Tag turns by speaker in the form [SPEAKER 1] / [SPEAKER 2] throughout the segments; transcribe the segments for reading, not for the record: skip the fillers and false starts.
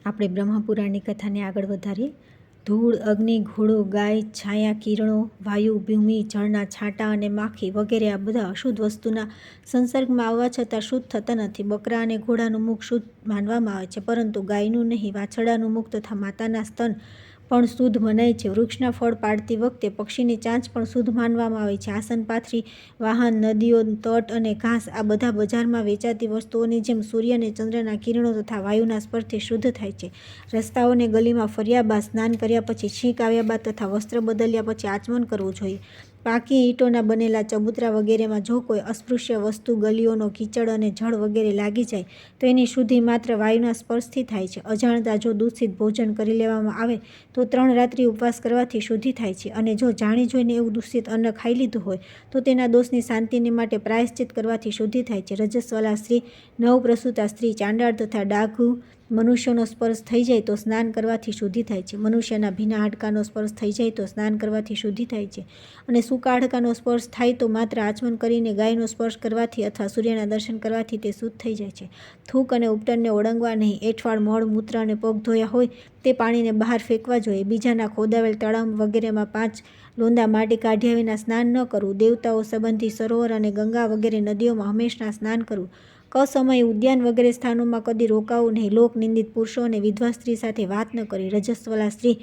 [SPEAKER 1] આપણે બ્રહ્મપુરાણની કથાને આગળ વધારીએ. ધૂળ, અગ્નિ, ઘોડો, ગાય, છાયા, કિરણો, વાયુ, ભૂમિ, જળના છાંટા અને માખી વગેરે આ બધા અશુદ્ધ વસ્તુના સંસર્ગમાં આવવા છતાં શુદ્ધ થતા નથી. બકરા અને ઘોડાનું મુખ શુદ્ધ માનવામાં આવે છે, પરંતુ ગાયનું નહીં. વાછરડાનું મુખ તથા માતાના સ્તન પણ શુદ્ધ મનાય છે. વૃક્ષના ફળ પાડતી વખતે પક્ષીની ચાંચ પણ શુદ્ધ માનવામાં આવે છે. આસન, પાથરી, વાહન, નદીઓ, તટ અને ઘાસ આ બધા બજારમાં વેચાતી વસ્તુઓની જેમ સૂર્ય અને ચંદ્રના કિરણો તથા વાયુના સ્પર્શથી શુદ્ધ થાય છે. રસ્તાઓને ગલીમાં ફર્યા બાદ, સ્નાન કર્યા પછી, છીંક આવ્યા બાદ તથા વસ્ત્ર બદલ્યા પછી આચમન કરવું જોઈએ. પાકી ઈંટોના બનેલા ચબૂતરા વગેરેમાં જો કોઈ અસ્પૃશ્ય વસ્તુ ગલીઓનો કીચડ અને જળ વગેરે લાગી જાય તો એની શુદ્ધિ માત્ર વાયુના સ્પર્શથી થાય છે. અજાણતા જો દૂષિત ભોજન કરી લેવામાં આવે તો 3 રાત્રિ ઉપવાસ કરવાથી શુદ્ધિ થાય છે, અને જો જાણી જોઈને એવું દૂષિત અન્ન ખાઈ લીધું હોય તો તેના દોષની શાંતિને માટે પ્રાયશ્ચિત કરવાથી શુદ્ધિ થાય છે. રજસ્વલા સ્ત્રી, નવપ્રસૂતા સ્ત્રી, ચાંડાળ તથા ડાઘુ મનુષ્યનો સ્પર્શ થઈ જાય તો સ્નાન કરવાથી શુદ્ધિ થાય છે. મનુષ્યના ભીના હાડકાનો સ્પર્શ થઈ જાય તો સ્નાન કરવાથી શુદ્ધિ થાય છે, અને સૂકા હાડકાનો સ્પર્શ થાય તો માત્ર આચમન કરીને ગાયનો સ્પર્શ કરવાથી અથવા સૂર્યના દર્શન કરવાથી તે શુદ્ધ થઈ જાય છે. થૂક અને ઉપટનને ઓળંગવા નહીં. એઠવાડ, મળ, મૂત્ર અને પગ ધોયા હોય તે પાણીને બહાર ફેંકવા જોઈએ. બીજાના ખોદાવેલ તળાવ વગેરેમાં 5 લોંદા માટી કાઢ્યા વિના સ્નાન ન કરવું. દેવતાઓ સંબંધી સરોવર અને ગંગા વગેરે નદીઓમાં હંમેશા સ્નાન કરવું. કસમયે ઉદ્યાન વગેરે સ્થાનોમાં કદી રોકાવું નહીં. લોક નિંદિત પુરુષો અને વિધવા સ્ત્રી સાથે વાત ન કરવી. રજસ્વલા સ્ત્રી,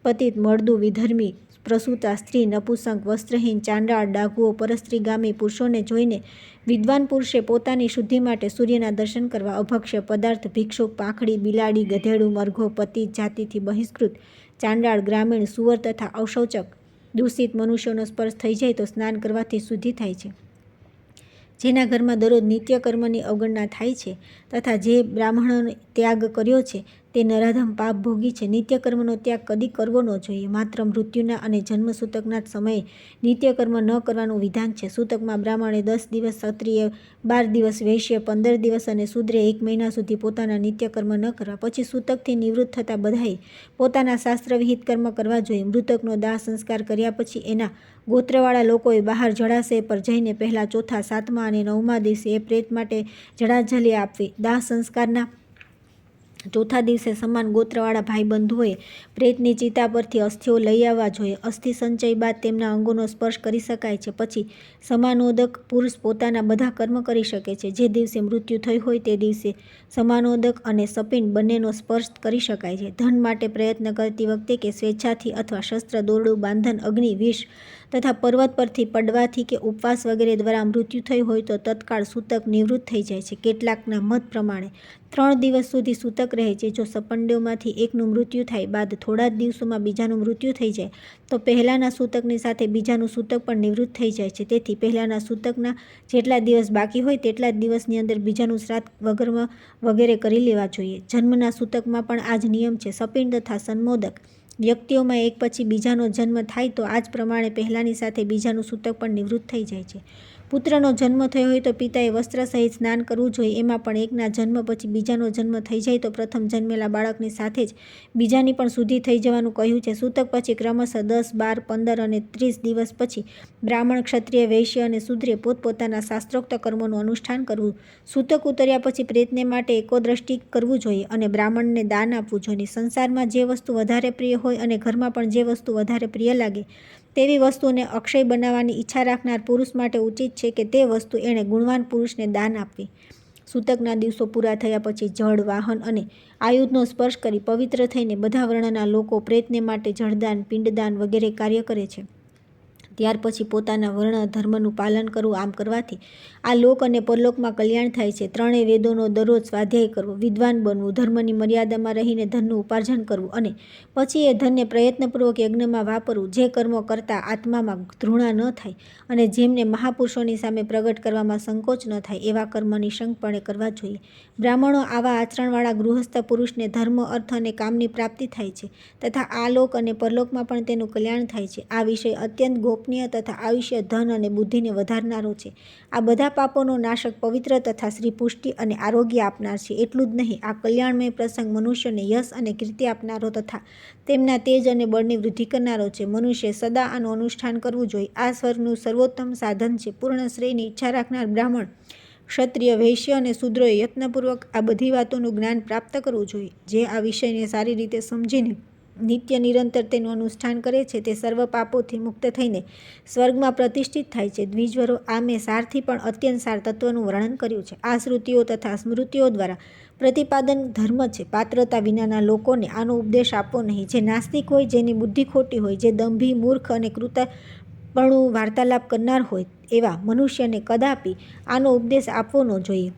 [SPEAKER 1] પતિત, મળદુ, વિધર્મી, પ્રસૂતા સ્ત્રી, નપુંસક, વસ્ત્રહીન, ચાંડાળ, ડાઘુઓ, પરસ્ત્રીગામી પુરુષોને જોઈને વિદ્વાન પુરુષે પોતાની શુદ્ધિ માટે સૂર્યના દર્શન કરવા. અભક્ષ્ય પદાર્થ, ભિક્ષુક, પાંખડી, બિલાડી, ગધેડું, મરઘો, પતિત જાતિથી બહિષ્કૃત, ચાંડાળ, ગ્રામીણ, સુવર તથા અશૌચક દૂષિત મનુષ્યોનો સ્પર્શ થઈ જાય તો સ્નાન કરવાથી શુદ્ધિ થાય છે. જેના ઘરમાં દરરોજ નિત્ય કર્મની અવગણના થાય છે તથા જે બ્રાહ્મણોને ત્યાગ કર્યો છે તે નરાધમ પાપ ભોગી છે. નિત્યકર્મનો ત્યાગ કદી કરવો ન જોઈએ. માત્ર મૃત્યુના અને જન્મ સૂતકના જ સમયે નિત્યકર્મ ન કરવાનું વિધાન છે. સૂતકમાં બ્રાહ્મણે 10 દિવસ, ક્ષત્રિય 12 દિવસ, વૈશ્ય 15 દિવસ અને શૂદ્રે 1 મહિના સુધી પોતાના નિત્યકર્મ ન કરવા. પછી સૂતકથી નિવૃત્ત થતા બધાએ પોતાના શાસ્ત્રવિહિત કર્મ કરવા જોઈએ. મૃતકનો દાહ સંસ્કાર કર્યા પછી એના ગોત્રવાળા લોકોએ બહાર જળાશય પર જઈને પહેલા, ચોથા, 7મા અને 9મા દિવસે એ પ્રેત માટે જળાંજલિ આપવી. દાહ સંસ્કારના ચોથા દિવસે સમાન ગોત્રવાળા ભાઈબંધુઓએ પ્રેતની ચિતા પરથી અસ્થિઓ લઈ આવવા જોઈએ. અસ્થિ સંચય બાદ તેમના અંગોનો સ્પર્શ કરી શકાય છે. પછી સમાનોદક પુરુષ પોતાના બધા કર્મ કરી શકે છે. જે દિવસે મૃત્યુ થઈ હોય તે દિવસે સમાનોદક અને સપિંડ બંનેનો સ્પર્શ કરી શકાય છે. ધન માટે પ્રયત્ન કરતી વખતે કે સ્વેચ્છાથી અથવા શસ્ત્ર, દોરડું, બાંધન, અગ્નિ, વિષ તથા પર્વત પરથી પડવાથી કે ઉપવાસ વગેરે દ્વારા મૃત્યુ થઈ હોય તો તત્કાળ સૂતક નિવૃત્ત થઈ જાય છે. કેટલાકના મત પ્રમાણે 3 દિવસ સુધી સૂતક રહે છે. જો સપંડોમાંથી એકનું મૃત્યુ થાય બાદ થોડા જ દિવસોમાં બીજાનું મૃત્યુ થઈ જાય તો પહેલાના સૂતકની સાથે બીજાનું સૂતક પણ નિવૃત્ત થઈ જાય છે. તેથી પહેલાના સૂતકના જેટલા દિવસ બાકી હોય તેટલા જ દિવસની અંદર બીજાનું શ્રાદ્ધ વગેરે કરી લેવા જોઈએ. જન્મના સૂતકમાં પણ આ જ નિયમ છે. સપિંડ તથા સન્મોદક વ્યક્તિઓમાં એક પછી બીજાનો જન્મ થાય તો આ જ પ્રમાણે પહેલાની સાથે બીજાનું સૂતક પણ નિવૃત્ત થઈ જાય છે. પુત્રનો જન્મ થયો હોય તો પિતાએ વસ્ત્ર સહિત સ્નાન કરવું જોઈએ. એમાં પણ એકના જન્મ પછી બીજાનો જન્મ થઈ જાય તો પ્રથમ જન્મેલા બાળકની સાથે જ બીજાની પણ શુદ્ધિ થઈ જવાનું કહ્યું છે. સૂતક પછી ક્રમશઃ 10, 12, 15 અને 30 દિવસ પછી બ્રાહ્મણ, ક્ષત્રિય, વૈશ્ય અને શૂદ્રે પોતપોતાના શાસ્ત્રોક્ત કર્મોનું અનુષ્ઠાન કરવું. સૂતક ઉતર્યા પછી પ્રેતને માટે એકોદ્રષ્ટિ કરવું જોઈએ અને બ્રાહ્મણને દાન આપવું જોઈએ. સંસારમાં જે વસ્તુ વધારે પ્રિય હોય અને ઘરમાં પણ જે વસ્તુ વધારે પ્રિય લાગે તેવી વસ્તુને અક્ષય બનાવવાની ઈચ્છા રાખનાર પુરુષ માટે ઉચિત છે કે તે વસ્તુ એણે ગુણવાન પુરુષને દાન આપવી. સૂતકના દિવસો પૂરા થયા પછી જળ, વાહન અને આયુધનો સ્પર્શ કરી પવિત્ર થઈને બધા વર્ણના લોકો પ્રેતને માટે જળદાન, પિંડદાન વગેરે કાર્ય કરે છે. ત્યાર પછી પોતાના વર્ણ ધર્મનું પાલન કરવું. આમ કરવાથી આ લોક અને પરલોકમાં કલ્યાણ થાય છે. 3 વેદોનો દરરોજ સ્વાધ્યાય કરવો, વિદ્વાન બનવું, ધર્મની મર્યાદામાં રહીને ધનનું ઉપાર્જન કરવું અને પછી એ ધનને પ્રયત્નપૂર્વક યજ્ઞમાં વાપરવું. જે કર્મો કરતા આત્મામાં ધૃણા ન થાય અને જેમને મહાપુરુષોની સામે પ્રગટ કરવામાં સંકોચ ન થાય એવા કર્મ નિઃશંકપણે કરવા જોઈએ. બ્રાહ્મણો આવા આચરણવાળા ગૃહસ્થ પુરુષને ધર્મ, અર્થ અને કામની પ્રાપ્તિ થાય છે તથા આ લોક અને પરલોકમાં પણ તેનું કલ્યાણ થાય છે. આ વિષય અત્યંત ગોપનીય તથા આયુષ્ય, ધન અને બુદ્ધિને વધારનારો છે. આ બધા પાપોનો નાશક, પવિત્ર તથા શ્રી પુષ્ટિ અને આરોગ્ય આપનાર છે. એટલું જ નહીં, આ કલ્યાણમય પ્રસંગ મનુષ્યને યશ અને કીર્તિ આપનારો તથા તેમના તેજ અને બળની વૃદ્ધિ કરનારો છે. મનુષ્ય સદા આનું અનુષ્ઠાન કરવું જોઈએ. આ સ્વર્ગનું સર્વોત્તમ સાધન છે. પૂર્ણ શ્રેયની ઈચ્છા રાખનાર બ્રાહ્મણ ક્ષત્રિય, વૈશ્ય અને શૂદ્રોએ યત્નપૂર્વક આ બધી વાતોનું જ્ઞાન પ્રાપ્ત કરવું જોઈએ. જે આ વિષયને સારી રીતે સમજીને નિત્ય નિરંતર તેનું અનુષ્ઠાન કરે છે તે સર્વ પાપોથી મુક્ત થઈને સ્વર્ગમાં પ્રતિષ્ઠિત થાય છે. દ્વિજવરો, આ મેં સારથી પણ અત્યંત સાર તત્વનું વર્ણન કર્યું છે. આ શ્રુતિઓ તથા સ્મૃતિઓ દ્વારા પ્રતિપાદન ધર્મ છે. પાત્રતા વિનાના લોકોને આનો ઉપદેશ આપવો નહીં. જે નાસ્તિક હોય, જેની બુદ્ધિ ખોટી હોય, જે દંભી, મૂર્ખ અને કૃતાપણું વાર્તાલાપ કરનાર હોય એવા મનુષ્યને કદાપી આનો ઉપદેશ આપવો ન જોઈએ.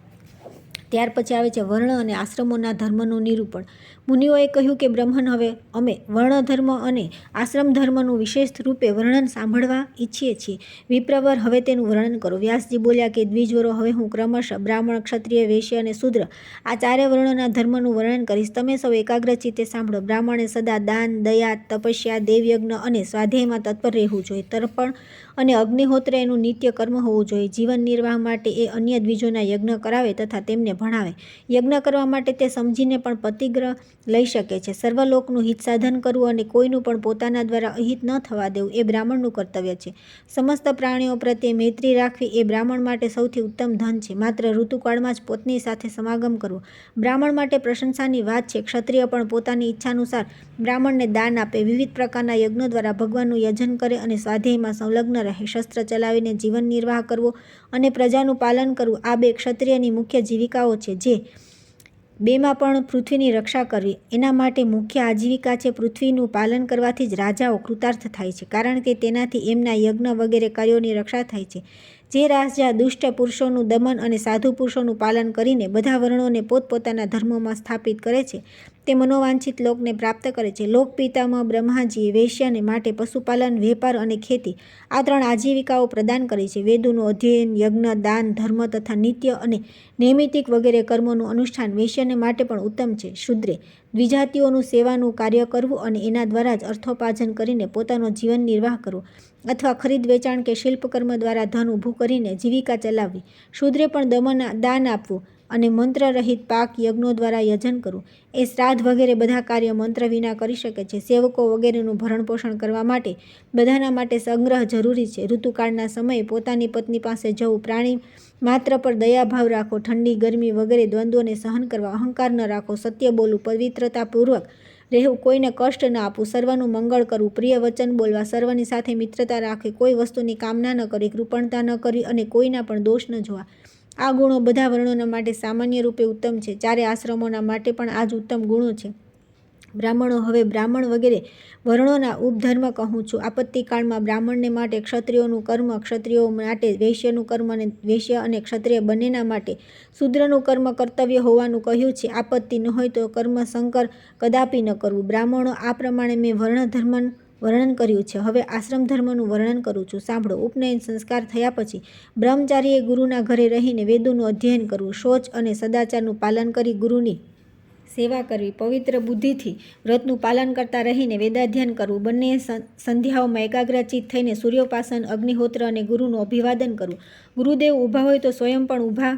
[SPEAKER 1] ત્યાર પછી આવે છે વર્ણ અને આશ્રમોના ધર્મનું નિરૂપણ. મુનિઓએ કહ્યું કે બ્રહ્મન, હવે અમે વર્ણ ધર્મ અને આશ્રમ ધર્મનું વિશેષ રૂપે વર્ણન સાંભળવા ઈચ્છીએ છીએ. વિપ્રવર, હવે તેનું વર્ણન કરો. વ્યાસજી બોલ્યા કે દ્વિજવરો, હવે હું ક્રમશઃ બ્રાહ્મણ, ક્ષત્રિય, વૈશ્ય અને શૂદ્ર આ ચારે વર્ણોના ધર્મનું વર્ણન કરીશ. તમે સૌ એકાગ્ર ચિત્તે સાંભળો. બ્રાહ્મણે સદા દાન, દયા, તપસ્યા, દેવયજ્ઞ અને સ્વાધ્યાયમાં તત્પર રહેવું જોઈએ. તર્પણ અને અગ્નિહોત્ર એનું નિત્ય કર્મ હોવું જોઈએ. જીવન નિર્વાહ માટે એ અન્ય દ્વિજોના યજ્ઞ કરાવે તથા તેમને ભણાવે. યજ્ઞ કરવા માટે તે સમજીને પણ પતિગ્રહ લઈ શકે છે. સર્વલોકનું હિત સાધન કરવું અને કોઈનું પણ પોતાના દ્વારા અહિત ન થવા દેવું એ બ્રાહ્મણનું કર્તવ્ય છે. સમસ્ત પ્રાણીઓ પ્રત્યે મૈત્રી રાખવી એ બ્રાહ્મણ માટે સૌથી ઉત્તમ ધન છે. માત્ર ઋતુકાળમાં જ પત્ની સાથે સમાગમ કરવો બ્રાહ્મણ માટે પ્રશંસાની વાત છે. ક્ષત્રિય પણ પોતાની ઈચ્છાનુસાર બ્રાહ્મણને દાન આપે, વિવિધ પ્રકારના યજ્ઞો દ્વારા ભગવાનનું યજન કરે અને સ્વાધ્યાયમાં સંલગ્ન રહે. શસ્ત્ર ચલાવીને જીવન નિર્વાહ કરવો અને પ્રજાનું પાલન કરવું આ બે ક્ષત્રિયની મુખ્ય જીવિકાઓ છે. જે બેમાં પણ પૃથ્વીની રક્ષા કરવી એના માટે મુખ્ય આજીવિકા છે. પૃથ્વીનું પાલન કરવાથી જ રાજાઓ કૃતાર્થ થાય છે, કારણ કે તેનાથી એમના યજ્ઞ વગેરે કાર્યોની રક્ષા થાય છે. જે રાજા દુષ્ટ પુરુષોનું દમન અને સાધુ પુરુષોનું પાલન કરીને બધા વર્ણોને પોતપોતાના ધર્મોમાં સ્થાપિત કરે છે તે મનોવાંછિત લોકને પ્રાપ્ત કરે છે. લોકપિતામહ બ્રહ્માજીએ વૈશ્યને માટે પશુપાલન, વેપાર અને ખેતી આ ત્રણ આજીવિકાઓ પ્રદાન કરી છે. વેદોનું અધ્યયન, યજ્ઞ, દાન, ધર્મ તથા નિત્ય અને નૈમિતિક વગેરે કર્મોનું અનુષ્ઠાન વૈશ્યને માટે પણ ઉત્તમ છે. શૂદ્રે દ્વિજાતિઓનું સેવાનું કાર્ય કરવું અને એના દ્વારા જ અર્થોપાર્જન કરીને પોતાનો જીવન નિર્વાહ કરવો અથવા ખરીદ વેચાણ કે શિલ્પકર્મ દ્વારા ધન ઊભું કરીને જીવિકા ચલાવવી. શૂદ્રે પણ દાન આપવું અને મંત્રરહિત પાક યજ્ઞો દ્વારા યજન કરવું. એ શ્રાદ્ધ વગેરે બધા કાર્ય મંત્ર વિના કરી શકે છે. સેવકો વગેરેનું ભરણપોષણ કરવા માટે બધાના માટે સંગ્રહ જરૂરી છે. ઋતુકાળના સમયે પોતાની પત્ની પાસે જવું, પ્રાણી માત્ર પર દયાભાવ રાખો, ઠંડી, ગરમી વગેરે દ્વંદ્વોને સહન કરવા, અહંકાર ન રાખો, સત્ય બોલવું, પવિત્રતાપૂર્વક રહેવું, કોઈને કષ્ટ ન આપવું, સર્વનું મંગળ કરવું, પ્રિય વચન બોલવા, સર્વની સાથે મિત્રતા રાખવી, કોઈ વસ્તુની કામના ન કરવી, કૃપણતા ન કરવી અને કોઈના પણ દોષ ન જોવા. આ ગુણો બધા વર્ણોના માટે સામાન્ય રૂપે ઉત્તમ છે. ચારે આશ્રમોના માટે પણ આ જ ઉત્તમ ગુણો છે. બ્રાહ્મણો, હવે બ્રાહ્મણ વગેરે વર્ણોના ઉપધર્મ કહું છું. આપત્તિ કાળમાં બ્રાહ્મણને માટે ક્ષત્રિયોનું કર્મ, ક્ષત્રિયો માટે વૈશ્યનું કર્મ અને વૈશ્ય અને ક્ષત્રિય બંનેના માટે શૂદ્રનું કર્મ કર્તવ્ય હોવાનું કહ્યું છે. આપત્તિ ન હોય તો કર્મ સંકર કદાપી ન કરવું. બ્રાહ્મણો, આ પ્રમાણે મેં વર્ણધર્મ વર્ણન કર્યું છે. હવે આશ્રમ ધર્મનું વર્ણન કરું છું. સાંભળો. ઉપનયન સંસ્કાર થયા પછી બ્રહ્મચારીએ ગુરુના ઘરે રહીને વેદોનું અધ્યયન કરવું, શૌચ અને સદાચારનું પાલન કરી ગુરુની સેવા કરવી, પવિત્ર બુદ્ધિથી વ્રતનું પાલન કરતા રહીને વેદાધ્યયન કરવું, બંને સંધ્યાઓમાં એકાગ્રચિત થઈને સૂર્યોપાસન, અગ્નિહોત્ર અને ગુરુનું અભિવાદન કરવું. ગુરુદેવ ઊભા હોય તો સ્વયં પણ ઊભા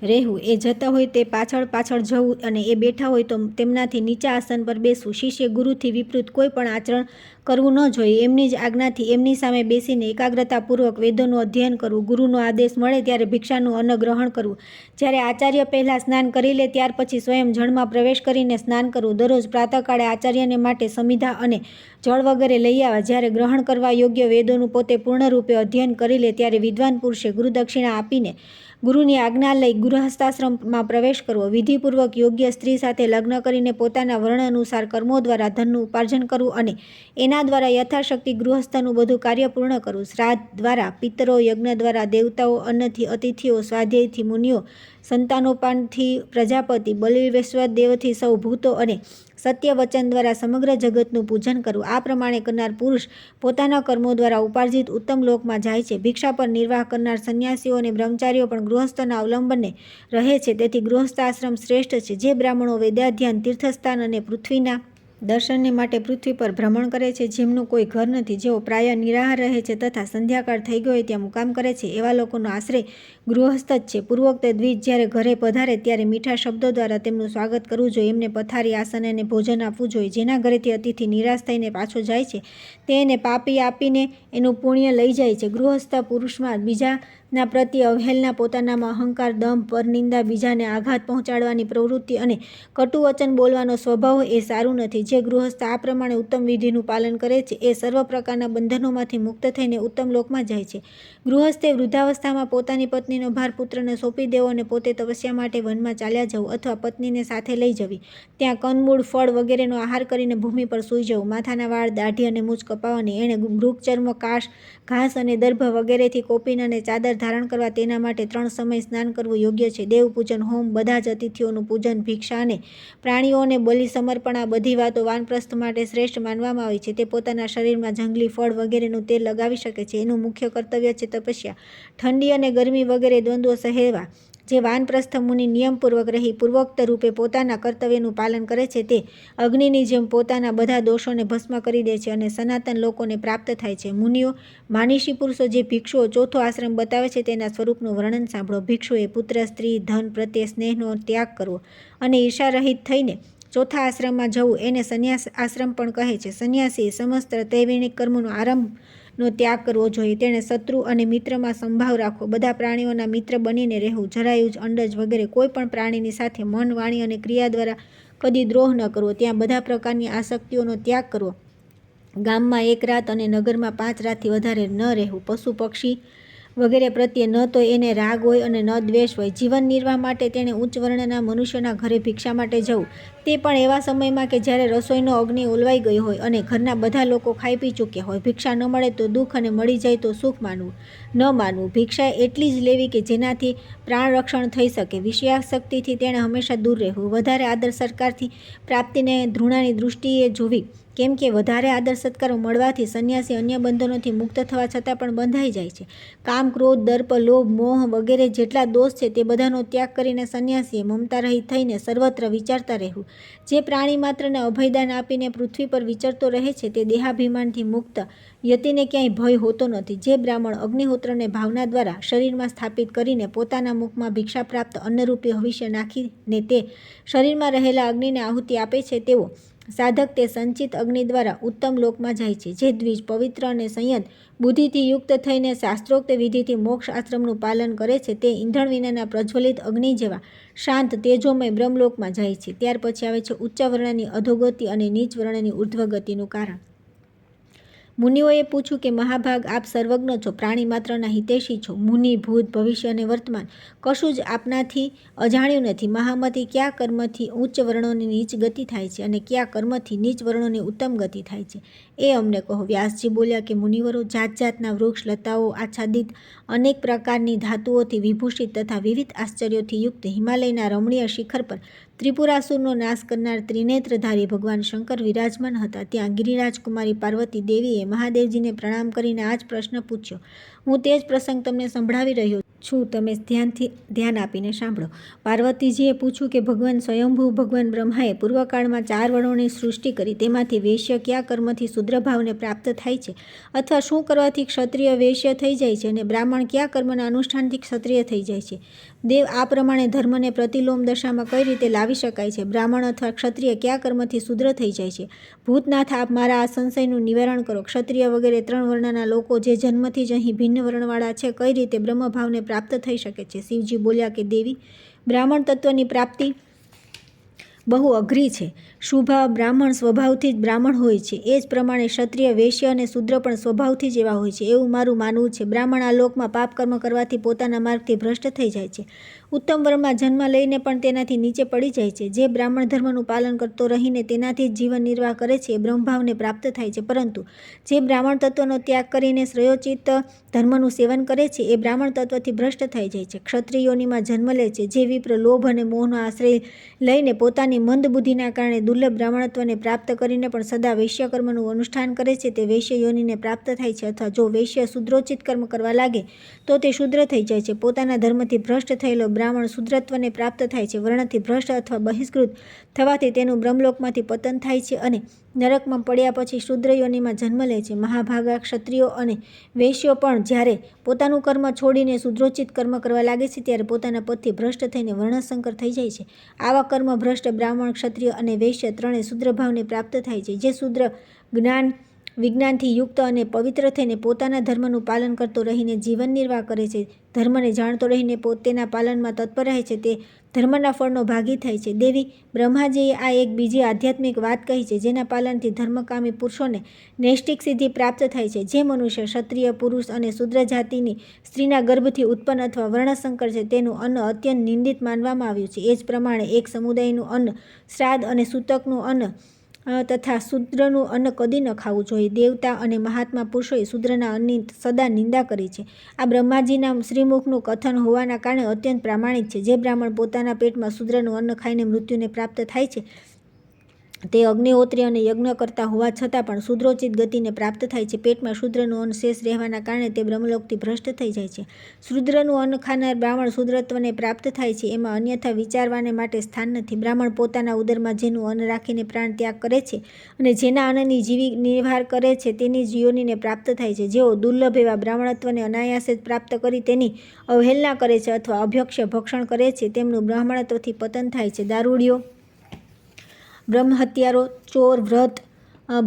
[SPEAKER 1] રહેવું, એ જતા હોય તે પાછળ પાછળ જવું અને એ બેઠા હોય તો તેમનાથી નીચા આસન પર બેસવું. શિષ્ય ગુરુથી વિપરીત કોઈ પણ આચરણ કરવું ન જોઈએ. એમની જ આજ્ઞાથી એમની સામે બેસીને એકાગ્રતાપૂર્વક વેદોનું અધ્યયન કરવું. ગુરુનો આદેશ મળે ત્યારે ભિક્ષાનું અન્ન ગ્રહણ કરવું. જ્યારે આચાર્ય પહેલાં સ્નાન કરી લે ત્યાર પછી સ્વયં જળમાં પ્રવેશ કરીને સ્નાન કરવું. દરરોજ પ્રાતઃકાળે આચાર્યને માટે સમિધા અને જળ વગેરે લઈ આવવા. જ્યારે ગ્રહણ કરવા યોગ્ય વેદોનું પોતે પૂર્ણરૂપે અધ્યયન કરી લે ત્યારે વિદ્વાન પુરુષે ગુરુદક્ષિણા આપીને ગુરુની આજ્ઞા લઈ ગૃહસ્થાશ્રમમાં પ્રવેશ કરવો. વિધિપૂર્વક યોગ્ય સ્ત્રી સાથે લગ્ન કરીને પોતાના વર્ણ અનુસાર કર્મો દ્વારા ધનનું ઉપાર્જન કરવું અને એના દ્વારા યથાશક્તિ ગૃહસ્થનું બધું કાર્ય પૂર્ણ કરવું. શ્રાદ્ધ દ્વારા પિતરો, યજ્ઞ દ્વારા દેવતાઓ, અન્નથી અતિથિઓ, સ્વાધ્યાયથી મુનિઓ, સંતાનોપાનથી પ્રજાપતિ, બલિવેશ્વર દેવથી સૌ ભૂતો અને સત્ય વચન દ્વારા સમગ્ર જગતનું પૂજન કરવું. આ પ્રમાણે કરનાર પુરુષ પોતાના કર્મો દ્વારા ઉપાર્જિત ઉત્તમ લોકમાં જાય છે. ભિક્ષા પર નિર્વાહ કરનાર સંન્યાસીઓ અને બ્રહ્મચારીઓ પણ ગૃહસ્થના અવલંબને રહે છે. તેથી ગૃહસ્થાશ્રમ શ્રેષ્ઠ છે. જે બ્રાહ્મણો વેદાધ્યયન, તીર્થસ્થાન અને પૃથ્વીના દર્શનને માટે પૃથ્વી પર ભ્રમણ કરે છે, જેમનું કોઈ ઘર નથી, જેઓ પ્રાય નિરાહાર રહે છે તથા સંધ્યાકાળ થઈ ગયો હોય ત્યાં મુકામ કરે છે, એવા લોકોનો આશ્રય ગૃહસ્થ જ છે. પૂર્વોક્ત દ્વિજ જ્યારે ઘરે પધારે ત્યારે મીઠા શબ્દો દ્વારા તેમનું સ્વાગત કરવું જોઈએ. એમને પથારી, આસન અને ભોજન આપવું જોઈએ. જેના ઘરેથી અતિથિ નિરાશ થઈને પાછો જાય છે તે એને પાપી આપીને એનું પુણ્ય લઈ જાય છે. ગૃહસ્થ પુરુષમાં બીજા ના પ્રત્યે અવહેલના, પોતાનામાં અહંકાર, દંભ, પરનિંદા, બીજાને આઘાત પહોંચાડવાની પ્રવૃત્તિ અને કટુ વચન બોલવાનો સ્વભાવ એ સારું નથી. જે ગૃહસ્થ આ પ્રમાણે ઉત્તમ વિધિનું પાલન કરે છે એ સર્વ પ્રકારના બંધનોમાંથી મુક્ત થઈને ઉત્તમ લોકમાં જાય છે. ગૃહસ્થે વૃદ્ધાવસ્થામાં પોતાની પત્નીનો ભાર પુત્રને સોંપી દેવો અને પોતે તપસ્યા માટે વનમાં ચાલ્યા જવું અથવા પત્નીને સાથે લઈ જવી. ત્યાં કંદમૂળ, ફળ વગેરેનો આહાર કરીને ભૂમિ પર સૂઈ જવું. માથાના વાળ, દાઢી અને મૂછ કપાવવાની. એણે મૃગચર્મ, કાશ, ઘાસ અને દર્ભ વગેરેથી કોપીન અને ચાદર ધારણ કરવા તેના માટે 3 સમય સ્નાન કરવું યોગ્ય છે. દેવપૂજન, હોમ, બધા જ અતિથિઓનું પૂજન, ભિક્ષા અને પ્રાણીઓને બલિ સમર્પણ આ બધી વાતો વાનપ્રસ્થ માટે શ્રેષ્ઠ માનવામાં આવી છે. તે પોતાના શરીરમાં જંગલી ફળ વગેરેનું તેલ લગાવી શકે છે. એનું મુખ્ય કર્તવ્ય છે તપસ્યા. ઠંડી અને ગરમી વગેરે દ્વંદ્વો સહેવા. જે વાનપ્રસ્થ મુનિ નિયમપૂર્વક રહી પૂર્વોક્ત રૂપે પોતાના કર્તવ્યનું પાલન કરે છે તે અગ્નિની જેમ પોતાના બધા દોષોને ભસ્મ કરી દે છે અને સનાતન લોકોને પ્રાપ્ત થાય છે. મુનિઓ, માનીષી પુરુષો જે ભિક્ષુઓ ચોથો આશ્રમ બતાવે છે તેના સ્વરૂપનું વર્ણન સાંભળો. ભિક્ષુએ પુત્ર, સ્ત્રી, ધન પ્રત્યે સ્નેહનો ત્યાગ કરવો અને ઈર્ષારહિત થઈને ચોથા આશ્રમમાં જવું એને સંન્યાસ આશ્રમ પણ કહે છે. સંન્યાસીએ સમસ્ત તૈવિણિક કર્મોનો આરંભનો ત્યાગ કરવો જોઈએ. તેણે શત્રુ અને મિત્રમાં સંભાવ રાખવો. બધા પ્રાણીઓના મિત્ર બનીને રહેવું. જરાયુજ, અંડજ વગેરે કોઈ પણ પ્રાણીની સાથે મન, વાણી અને ક્રિયા દ્વારા કદી દ્રોહ ન કરવો. ત્યાં બધા પ્રકારની આસક્તિઓનો ત્યાગ કરવો. ગામમાં 1 રાત અને નગરમાં 5 રાતથી વધારે ન રહેવું. પશુ પક્ષી વગેરે પ્રત્યે ન તો એને રાગ હોય અને ન દ્વેષ હોય. જીવન નિર્વાહ માટે તેણે ઉચ્ચ વર્ણના મનુષ્યોના ઘરે ભિક્ષા માટે જવું. તે પણ એવા સમયમાં કે જ્યારે રસોઈનો અગ્નિ ઓલવાઈ ગયો હોય અને ઘરના બધા લોકો ખાઈ પી ચૂક્યા હોય. ભિક્ષા ન મળે તો દુઃખ અને મળી જાય તો સુખ માનવું ન માનવું. ભિક્ષા એટલી જ લેવી કે જેનાથી પ્રાણ રક્ષણ થઈ શકે. વિષયાસક્તિથી તેણે હંમેશા દૂર રહેવું. વધારે આદર સત્કારથી પ્રાપ્તિને ધૃણાની દૃષ્ટિએ જોવી. કેમ કે વધારે આદર સત્કારો મળવાથી સંન્યાસી અન્ય બંધનોથી મુક્ત થવા છતાં પણ બંધાઈ જાય છે. કામ, ક્રોધ, દર્પ, લોભ, મોહ વગેરે જેટલા દોષ છે તે બધાનો ત્યાગ કરીને સંન્યાસીએ મમતા રહિત થઈને સર્વત્ર વિચારતા રહેવું. જે પ્રાણી માત્રને અભયદાન આપીને પૃથ્વી પર વિચરતો રહે છે તે દેહાભિમાનથી મુક્ત યતિને ક્યાંય ભય હોતો નથી. જે બ્રાહ્મણ અગ્નિહોત્રને ભાવના દ્વારા શરીરમાં સ્થાપિત કરીને પોતાના મુખમાં ભિક્ષા પ્રાપ્ત અન્નરૂપી હવિષ્ય નાખીને તે શરીરમાં રહેલા અગ્નિને આહુતિ આપે છે તેવો સાધક તે સંચિત અગ્નિ દ્વારા ઉત્તમ લોકમાં જાય છે. જે દ્વિજ, પવિત્ર અને સંયત બુદ્ધિથી યુક્ત થઈને શાસ્ત્રોક્ત વિધિથી મોક્ષ આશ્રમનું પાલન કરે છે તે ઈંધણ વિનાના પ્રજ્વલિત અગ્નિ જેવા શાંત તેજોમય બ્રહ્મલોકમાં જાય છે. ત્યાર પછી આવે છે ઉચ્ચ વર્ણની અધોગતિ અને નીચ વર્ણની ઉર્ધ્વગતિનું કારણ. મુનિઓએ પૂછ્યું કે મહાભાગ, આપ સર્વજ્ઞ છો, પ્રાણી માત્રના હિતૈષી છો. મુનિ, ભૂત, ભવિષ્ય અને વર્તમાન કશું જ આપનાથી અજાણ્યું નથી. મહામતી, કયા કર્મથી ઉચ્ચ વર્ણોની નીચ ગતિ થાય છે અને કયા કર્મથી નીચ વર્ણોની ઉત્તમ ગતિ થાય છે એ અમને કહો. વ્યાસજી બોલ્યા કે મુનિવરો, જાત જાતના વૃક્ષ, લતાઓ આચ્છાદિત, અનેક પ્રકારની ધાતુઓથી વિભૂષિત તથા વિવિધ આશ્ચર્યોથી યુક્ત હિમાલયના રમણીય શિખર પર ત્રિપુરાસુરનો નાશ કરનાર ત્રિનેત્રધારી ભગવાન શંકર વિરાજમાન હતા. ત્યાં ગિરિરાજકુમારી પાર્વતી દેવીએ મહાદેવજીને પ્રણામ કરીને આ જ પ્રશ્ન પૂછ્યો. હું તે જ પ્રસંગ તમને સંભળાવી રહ્યો છું. તમે ધ્યાન આપીને સાંભળો. પાર્વતીજીએ પૂછ્યું કે ભગવાન સ્વયંભૂ ભગવાન બ્રહ્માએ પૂર્વકાળમાં 4 વર્ણોની સૃષ્ટિ કરી. તેમાંથી વૈશ્ય કયા કર્મથી શુદ્રભાવને પ્રાપ્ત થાય છે અથવા શું કરવાથી ક્ષત્રિય વૈશ્ય થઈ જાય છે અને બ્રાહ્મણ કયા કર્મના અનુષ્ઠાનથી ક્ષત્રિય થઈ જાય છે. દેવ, આ પ્રમાણે ધર્મને પ્રતિલોમ દશામાં કઈ રીતે લાવી શકાય છે. બ્રાહ્મણ અથવા ક્ષત્રિય કયા કર્મથી શુદ્ર થઈ જાય છે. ભૂતનાથ, આપ મારા આ સંશયનું નિવારણ કરો. ક્ષત્રિય વગેરે 3 વર્ણના લોકો જે જન્મથી જ અહીં ભિન્ન વર્ણવાળા છે કઈ રીતે બ્રહ્મભાવને પ્રાપ્ત થઈ શકે છે. શિવજી બોલ્યા કે દેવી, બ્રાહ્મણ તત્વની પ્રાપ્તિ બહુ અઘરી છે. શુભા બ્રાહ્મણ સ્વભાવથી જ બ્રાહ્મણ હોય છે. એ જ પ્રમાણે ક્ષત્રિય, વૈશ્ય અને શૂદ્ર પણ સ્વભાવથી જ એવા હોય છે એવું મારું માનવું છે. બ્રાહ્મણ આ લોકમાં પાપ કર્મ કરવાથી પોતાના માર્ગથી ભ્રષ્ટ થઈ જાય છે. ઉત્તમ વર્ણમાં જન્મ લઈને પણ તેનાથી નીચે પડી જાય છે. જે બ્રાહ્મણ ધર્મનું પાલન કરતો રહીને તેનાથી જ જીવન નિર્વાહ કરે છે એ બ્રહ્મભાવને પ્રાપ્ત થાય છે. પરંતુ જે બ્રાહ્મણ તત્વનો ત્યાગ કરીને શ્રેયોચિત ધર્મનું સેવન કરે છે એ બ્રાહ્મણ તત્વથી ભ્રષ્ટ થઈ જાય છે. ક્ષત્રિયોનીમાં જન્મ લે છે. જે વિપ્ર લોભ અને મોહનો આશ્રય લઈને પોતાની મંદ બુદ્ધિના કારણે દુર્લભ બ્રાહ્મણત્વને પ્રાપ્ત કરીને પણ સદા વૈશ્ય કર્મનું અનુષ્ઠાન કરે છે તે વૈશ્ય યોનિને પ્રાપ્ત થાય છે. અથવા જો વૈશ્ય શુદ્રોચિત કર્મ કરવા લાગે તો તે શુદ્ર થઈ જાય છે. પોતાના ધર્મથી ભ્રષ્ટ થયેલો બ્રાહ્મણ શુદ્રત્વને પ્રાપ્ત થાય છે. વર્ણથી ભ્રષ્ટ અથવા બહિષ્કૃત થવાથી તેનું બ્રહ્મલોકમાંથી પતન થાય છે અને નરકમાં પડ્યા પછી શુદ્ર યોનિમાં જન્મ લે છે. મહાભાગા, ક્ષત્રિયો અને વૈશ્યો પણ જ્યારે પોતાનું કર્મ છોડીને શુદ્રોચિત કર્મ કરવા લાગે છે ત્યારે પોતાના પદથી ભ્રષ્ટ થઈને વર્ણસંકર થઈ જાય છે. આવા કર્મ ભ્રષ્ટ બ્રાહ્મણ, ક્ષત્રિય અને વૈશ્ય ત્રણેય શુદ્રભાવને પ્રાપ્ત થાય છે. જે શુદ્ર જ્ઞાન વિજ્ઞાનથી યુક્ત અને પવિત્ર થઈને પોતાના ધર્મનું પાલન કરતો રહીને જીવન નિર્વાહ કરે છે, ધર્મને જાણતો રહીને તેના પાલનમાં તત્પર રહે છે, તે ધર્મના ફળનો ભાગી થાય છે. દેવી બ્રહ્માજીએ આ એક બીજી આધ્યાત્મિક વાત કહી છે, જેના પાલનથી ધર્મકામી પુરુષોને નૈષ્ટિક સિદ્ધિ પ્રાપ્ત થાય છે. જે મનુષ્ય ક્ષત્રિય પુરુષ અને શૂદ્ર જાતિની સ્ત્રીના ગર્ભથી ઉત્પન્ન અથવા વર્ણસંકર છે, તેનું અન્ન અત્યંત નિંદિત માનવામાં આવ્યું છે. એ જ પ્રમાણે એક સમુદાયનું અન્ન, શ્રાદ્ધ અને સૂતકનું અન્ન તથા શૂદ્રનું અન્ન કદી ન ખાવું જોઈએ. દેવતા અને મહાત્મા પુરુષોએ શૂદ્રના અન્નની સદા નિંદા કરી છે. આ બ્રહ્માજીના શ્રીમુખનું કથન હોવાના કારણે અત્યંત પ્રામાણિક છે. જે બ્રાહ્મણ પોતાના પેટમાં શૂદ્રનું અન્ન ખાઈને મૃત્યુને પ્રાપ્ત થાય છે, તે અગ્નિહોત્રી અને યજ્ઞ કરતા હોવા છતાં પણ શૂદ્રોચિત ગતિને પ્રાપ્ત થાય છે. પેટમાં શૂદ્રનું અન્ન શેષ રહેવાના કારણે તે બ્રહ્મલોકથી ભ્રષ્ટ થઈ જાય છે. શૂદ્રનું અન્ન ખાનાર બ્રાહ્મણ શૂદ્રત્વને પ્રાપ્ત થાય છે, એમાં અન્યથા વિચારવાને માટે સ્થાન નથી. બ્રાહ્મણ પોતાના ઉદરમાં જેનું અન્ન રાખીને પ્રાણ ત્યાગ કરે છે અને જેના અન્નની જીવી નિર્વાહ કરે છે, તેની જ યોનિને પ્રાપ્ત થાય છે. જેઓ દુર્લભ એવા બ્રાહ્મણત્વને અનાયાસે જ પ્રાપ્ત કરી તેની અવહેલના કરે છે અથવા અભક્ષ્ય ભક્ષણ કરે છે, તેમનું બ્રાહ્મણત્વથી પતન થાય છે. દારૂડિયો, બ્રહ્મહત્યારો, ચોર, વ્રત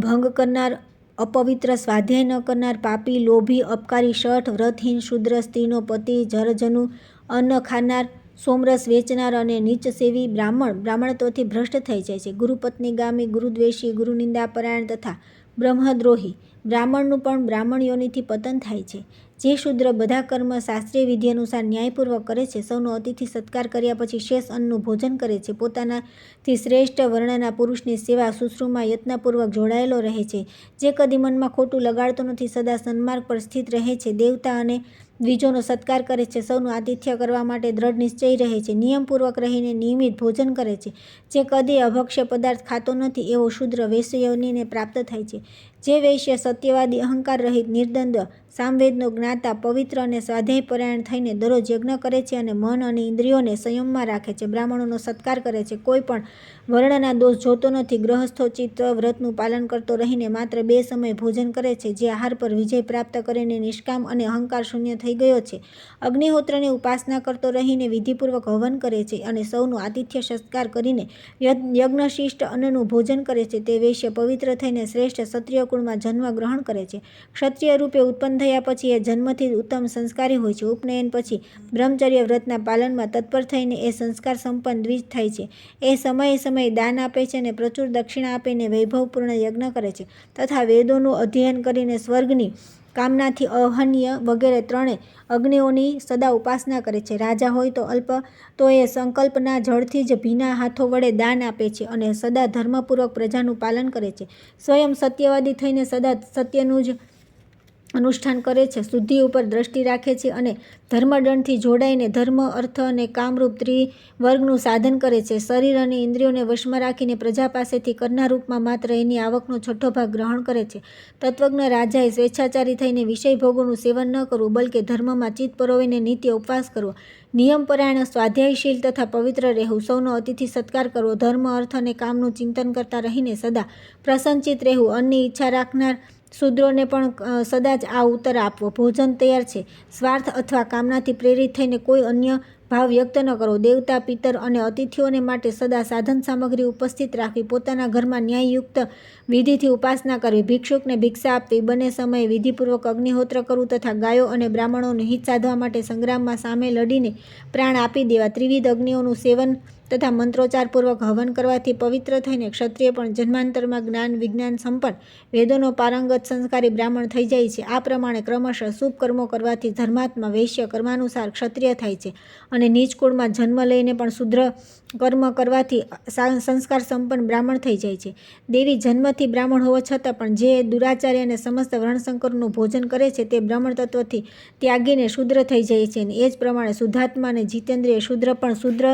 [SPEAKER 1] ભંગ કરનાર, અપવિત્ર, સ્વાધ્યાય ન કરનાર, પાપી, લોભી, અપકારી, શઠ, વ્રતહીન, શૂદ્ર, સ્ત્રીનો પતિ, જરજનું અન્ન ખાનાર, સોમરસ વેચનાર અને નીચસેવી બ્રાહ્મણ બ્રાહ્મણત્વથી ભ્રષ્ટ થઈ જાય છે. ગુરુપત્નીગામી, ગુરુદ્વેષી, ગુરુનિંદાપરાયણ તથા બ્રહ્મદ્રોહી બ્રાહ્મણનું પણ બ્રાહ્મણ યોનિથી પતન થાય છે. જે શૂદ્ર બધા કર્મ શાસ્ત્રીય વિધિ અનુસાર ન્યાયપૂર્વક કરે છે, સૌનો અતિથિ સત્કાર કર્યા પછી શેષ અન્નનું ભોજન કરે છે, પોતાનાથી શ્રેષ્ઠ વર્ણના પુરુષની સેવા શુશ્રૂમાં યત્નપૂર્વક જોડાયેલો રહે છે, જે કદી મનમાં ખોટું લગાડતો નથી, સદા સન્માર્ગ પર સ્થિત રહે છે, દેવતા અને દ્વિજોનો સત્કાર કરે છે, સૌનું આતિથ્ય કરવા માટે દ્રઢ નિશ્ચયી રહે છે, નિયમપૂર્વક રહીને નિયમિત ભોજન કરે છે, જે કદી અભક્ષ્ય પદાર્થ ખાતો નથી, એવો શૂદ્ર વૈશ્યયોનિને પ્રાપ્ત થાય છે. જે વૈશ્ય સત્યવાદી, અહંકાર રહિત, નિર્દ્વંદ્વ, સામવેદનો જ્ઞાતા, પવિત્ર અને સ્વાધ્યાયપરાયણ થઈને દરરોજ યજ્ઞ કરે છે અને મન અને ઇન્દ્રિયોને સંયમમાં રાખે છે, બ્રાહ્મણોનો સત્કાર કરે છે, કોઈ પણ વર્ણના દોષ જોતો નથી, ગ્રહસ્થોચિત વ્રતનું પાલન કરતો રહીને માત્ર 2 સમય ભોજન કરે છે, જે આહાર પર વિજય પ્રાપ્ત કરીને નિષ્કામ અને અહંકાર શૂન્ય થઈ ગયો છે, અગ્નિહોત્રની ઉપાસના કરતો રહીને વિધિપૂર્વક હવન કરે છે અને સૌનું આતિથ્ય સત્કાર કરીને યજ્ઞશિષ્ટ અન્નનું ભોજન કરે છે, તે વૈશ્ય પવિત્ર થઈને શ્રેષ્ઠ ક્ષત્રિય કુળમાં જન્મ ગ્રહણ કરે છે. ક્ષત્રિય રૂપે ઉત્પન્ન થયા પછી એ જન્મથી ઉત્તમ સંસ્કારી હોય છે. ઉપનયન પછી બ્રહ્મચર્ય વ્રતના પાલનમાં તત્પર થઈને એ સંસ્કાર સંપન્ન દ્વિજ થાય છે. એ સમયે સમયે દાન આપે છે અને પ્રચુર દક્ષિણા આપીને વૈભવપૂર્ણ યજ્ઞ કરે છે તથા વેદોનું અધ્યયન કરીને સ્વર્ગની કામનાથી અહન્ય વગેરે 3 અગ્નિઓની સદા ઉપાસના કરે છે. રાજા હોય તો અલ્પ તો એ સંકલ્પના જળથી જ ભીના હાથો વડે દાન આપે છે અને સદા ધર્મપૂર્વક પ્રજાનું પાલન કરે છે. સ્વયં સત્યવાદી થઈને સદા સત્યનું જ અનુષ્ઠાન કરે છે, શુદ્ધિ ઉપર દ્રષ્ટિ રાખે છે અને ધર્મદંડથી જોડાઈને ધર્મ, અર્થ અને કામરૂપ ત્રિવર્ગનું સાધન કરે છે. શરીર અને ઇન્દ્રિયોને વશમાં રાખીને પ્રજા પાસેથી કરના રૂપમાં માત્ર એની આવકનો 6ઠ્ઠો ભાગ ગ્રહણ કરે છે. તત્વજ્ઞ રાજાએ સ્વેચ્છાચારી થઈને વિષય ભોગોનું સેવન ન કરવું, બલકે ધર્મમાં ચિત્ત પરોવીને નિત્ય ઉપવાસ કરવો, નિયમપરાયણ, સ્વાધ્યાયશીલ તથા પવિત્ર રહેવું, સૌનો અતિથિ સત્કાર કરવો, ધર્મ, અર્થ અને કામનું ચિંતન કરતા રહીને સદા પ્રસન્નચિત્ત રહેવું, અન્નની ઈચ્છા રાખનાર શૂદ્રોને પણ સદા જ આ ઉત્તર આપવો. ભોજન તૈયાર છે, સ્વાર્થ અથવા કામનાથી પ્રેરિત થઈને કોઈ અન્ય ભાવ વ્યક્ત ન કરવો. દેવતા, પિતર અને અતિથિઓને માટે સદા સાધન સામગ્રી ઉપસ્થિત રાખવી, પોતાના ઘરમાં ન્યાયયુક્ત વિધિથી ઉપાસના કરવી, ભિક્ષુકને ભિક્ષા આપવી, બંને સમયે વિધિપૂર્વક અગ્નિહોત્ર કરવું તથા ગાયો અને બ્રાહ્મણોનું હિત સાધવા માટે સંગ્રામમાં સામે લડીને પ્રાણ આપી દેવા, ત્રિવિધ અગ્નિઓનું સેવન તથા મંત્રોચ્ચારપૂર્વક હવન કરવાથી પવિત્ર થઈને ક્ષત્રિય પણ જન્માંતરમાં જ્ઞાન વિજ્ઞાન સંપન્ન, વેદોનો પારંગત સંસ્કારી બ્રાહ્મણ થઈ જાય છે. આ પ્રમાણે ક્રમશઃ શુભ કર્મો કરવાથી ધર્માત્મા વૈશ્ય કર્માનુસાર ક્ષત્રિય થાય છે અને નીચ કુળમાં જન્મ લઈને પણ શુદ્ર કર્મ કરવાથી સંસ્કાર સંપન્ન બ્રાહ્મણ થઈ જાય છે. દેવી જન્મથી બ્રાહ્મણ હોવા છતાં પણ જે દુરાચાર્ય અને સમસ્ત વર્ણશંકરનું ભોજન કરે છે, તે બ્રાહ્મણ તત્વથી ત્યાગીને શૂદ્ર થઈ જાય છે. એ જ પ્રમાણે શુદ્ધાત્મા અને જીતેન્દ્રિય શૂદ્ર પણ શૂદ્ર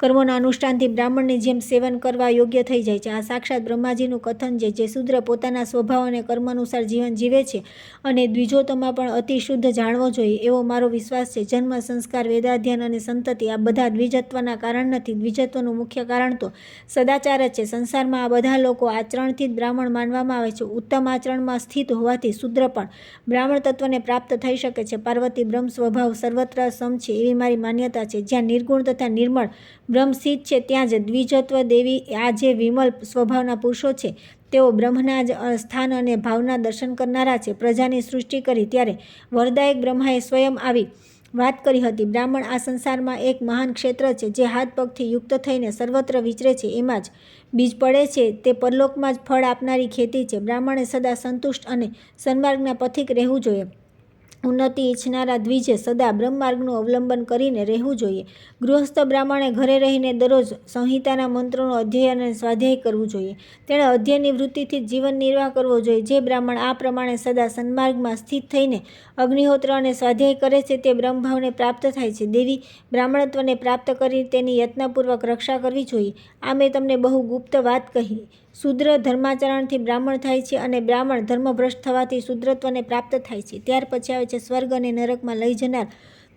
[SPEAKER 1] કર્મોના અનુષ્ઠાનથી બ્રાહ્મણની જેમ સેવન કરવા યોગ્ય થઈ જાય છે. આ સાક્ષાત બ્રહ્માજીનું કથન છે. જે શૂદ્ર પોતાના સ્વભાવ અને કર્મ અનુસાર જીવન જીવે છે અને દ્વિજોતમાં પણ અતિ શુદ્ધ જાણવો જોઈએ, એવો મારો વિશ્વાસ છે. જન્મ, સંસ્કાર, વેદાધ્યયન અને સંતતિ આ બધા દ્વિજત્વના કારણ નથી. દ્વિજ દ્વિજત્વનું મુખ્ય કારણ તો સદાચાર જ છે. સંસારમાં આ બધા લોકો આચરણથી જ બ્રાહ્મણ માનવામાં આવે છે. ઉત્તમ આચરણમાં સ્થિત હોવાથી શુદ્ર પણ બ્રાહ્મણ તત્વને પ્રાપ્ત થઈ શકે છે. પાર્વતી બ્રહ્મ સ્વભાવ સર્વત્ર સમ છે એવી મારી માન્યતા છે. જ્યાં નિર્ગુણ તથા નિર્મળ બ્રહ્મ સ્થિત છે ત્યાં જ દ્વિજત્વ દેવી આ જે વિમલ સ્વભાવના પુરુષો છે તેઓ બ્રહ્મના જ સ્થાન અને ભાવના દર્શન કરનારા છે. પ્રજાની સૃષ્ટિ કરી ત્યારે વરદાયક બ્રહ્માએ સ્વયં આવી વાત કરી હતી. બ્રાહ્મણ આ સંસારમાં એક મહાન ક્ષેત્ર છે જે હાથ પગથી યુક્ત થઈને સર્વત્ર વિચરે છે. એમાં જ બીજ પડે છે તે પરલોકમાં જ ફળ આપનારી ખેતી છે. બ્રાહ્મણે સદા સંતુષ્ટ અને સન્માર્ગના પથિક રહેવું જોઈએ. ઉન્નતિ ઈચ્છનારા દ્વિજે સદા બ્રહ્મમાર્ગનું અવલંબન કરીને રહેવું જોઈએ. ગૃહસ્થ બ્રાહ્મણે ઘરે રહીને દરરોજ સંહિતાના મંત્રોનું અધ્યયન અને સ્વાધ્યાય કરવું જોઈએ. તેણે અધ્યયનની વૃત્તિથી જીવન નિર્વાહ કરવો જોઈએ. જે બ્રાહ્મણ આ પ્રમાણે સદા સન્માર્ગમાં સ્થિત થઈને અગ્નિહોત્ર અને સ્વાધ્યાય કરે છે તે બ્રહ્મભાવને પ્રાપ્ત થાય છે. દેવી બ્રાહ્મણત્વને પ્રાપ્ત કરી તેની યત્નપૂર્વક રક્ષા કરવી જોઈએ. આ મેં તમને બહુ ગુપ્ત વાત કહી. શૂદ્ર ધર્માચરણથી બ્રાહ્મણ થાય છે અને બ્રાહ્મણ ધર્મભ્રષ્ટ થવાથી શૂદ્રત્વને પ્રાપ્ત થાય છે. ત્યાર પછી આવે છે સ્વર્ગ અને નરકમાં લઈ જનાર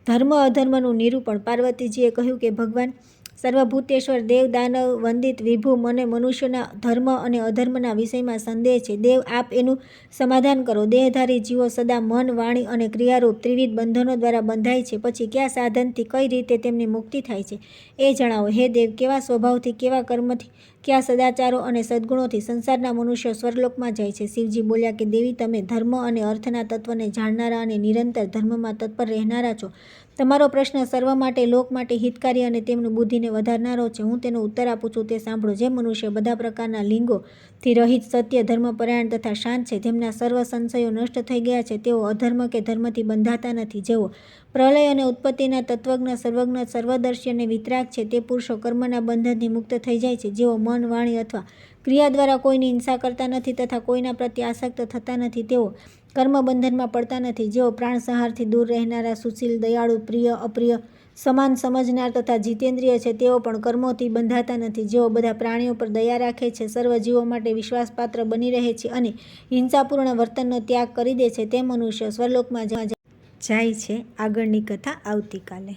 [SPEAKER 1] ધર્મ અધર્મનું નિરૂપણ. પાર્વતીજીએ કહ્યું કે ભગવાન સર્વભૂતેશ્વર દેવ દાનવ વંદિત વિભુ મને મનુષ્યોના ધર્મ અને અધર્મના વિષયમાં સંદેહ છે. દેવ આપ એનું સમાધાન કરો. દેહધારી જીવો સદા મન વાણી અને ક્રિયારૂપ ત્રિવિધ બંધનો દ્વારા બંધાય છે. પછી કયા સાધનથી કઈ રીતે તેમની મુક્તિ થાય છે એ જણાવો. હે દેવ, કેવા સ્વભાવથી કેવા કર્મથી કયા સદાચારો અને સદ્ગુણોથી સંસારના મનુષ્યો સ્વર્ગલોકમાં જાય છે? શિવજી બોલ્યા કે દેવી તમે ધર્મ અને અર્થના તત્વને જાણનારા અને નિરંતર ધર્મમાં તત્પર રહેનારા છો. તમારો પ્રશ્ન સર્વ માટે લોક માટે હિતકારી અને તેમનું બુદ્ધિને વધારનારો છે. હું તેનો ઉત્તર આપું છું તે સાંભળો. જે મનુષ્ય બધા પ્રકારના લિંગોથી રહિત સત્ય ધર્મપરાયણ તથા શાંત છે, જેમના સર્વ સંશયો નષ્ટ થઈ ગયા છે, તેઓ અધર્મ કે ધર્મથી બંધાતા નથી. જેઓ પ્રલય અને ઉત્પત્તિના તત્વજ્ઞ સર્વજ્ઞ સર્વદર્શી અને વિતરાગ છે તે પુરુષો કર્મના બંધનથી મુક્ત થઈ જાય છે. જેઓ મન વાણી અથવા ક્રિયા દ્વારા કોઈની હિંસા કરતા નથી તથા કોઈના પ્રત્યે આસક્ત થતા નથી, તેઓ કર્મબંધનમાં પડતા નથી. જેઓ પ્રાણસંહારથી દૂર રહેનારા સુશીલ દયાળુ પ્રિય અપ્રિય સમાન સમજનાર તથા જીતેન્દ્રિય છે, તેઓ પણ કર્મોથી બંધાતા નથી. જેઓ બધા પ્રાણીઓ પર દયા રાખે છે, સર્વ જીવો માટે વિશ્વાસપાત્ર બની રહે છે અને હિંસાપૂર્ણ વર્તનનો ત્યાગ કરી દે છે, તે મનુષ્ય સ્વર્ગલોકમાં જાય છે. આગળની કથા આવતીકાલે.